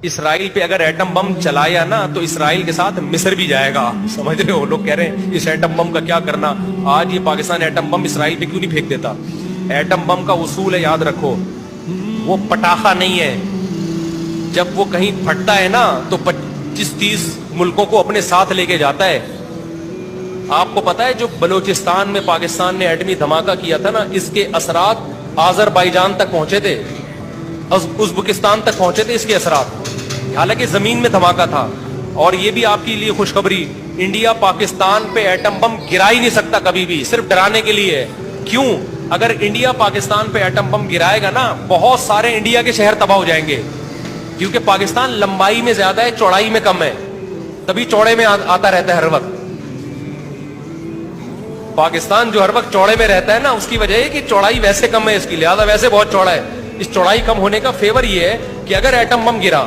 اسرائیل پہ اگر atom bomb چلایا نا تو اسرائیل کے ساتھ مصر بھی جائے گا. سمجھ رہے ہو؟ لوگ کہہ رہے ہیں اس ایٹم بم کا کیا کرنا. آج یہ پاکستان ایٹم بم اسرائیل پہ کیوں نہیں پھینک دیتا؟ ایٹم بم کا اصول ہے، یاد رکھو، وہ پٹاخہ نہیں ہے. جب وہ کہیں پھٹتا ہے نا تو 25-30 ملکوں کو اپنے ساتھ لے کے جاتا ہے. آپ کو پتا ہے جو بلوچستان میں پاکستان نے ایٹمی دھماکہ کیا تھا نا، اس کے اثرات آذربائیجان تک پہنچے تھے، ازبکستان تک پہنچے تھے اس کے اثرات، حالانکہ زمین میں دھماکہ تھا. اور یہ بھی آپ کے لیے خوشخبری، انڈیا پاکستان پہ ایٹم بم گرا ہی نہیں سکتا کبھی بھی، صرف ڈرانے کے لیے. کیوں؟ اگر انڈیا پاکستان پہ ایٹم بم گرائے گا نا، بہت سارے انڈیا کے شہر تباہ ہو جائیں گے، کیونکہ پاکستان لمبائی میں زیادہ ہے، چوڑائی میں کم ہے، تبھی چوڑے میں آتا رہتا ہے ہر وقت. پاکستان جو ہر وقت چوڑے میں رہتا ہے نا، اس کی وجہ ہے کہ چوڑائی ویسے کم ہے اس کی، لہذا ویسے بہت چوڑا ہے. اس چوڑائی کم ہونے کا فیور یہ ہے کہ اگر ایٹم بم گرا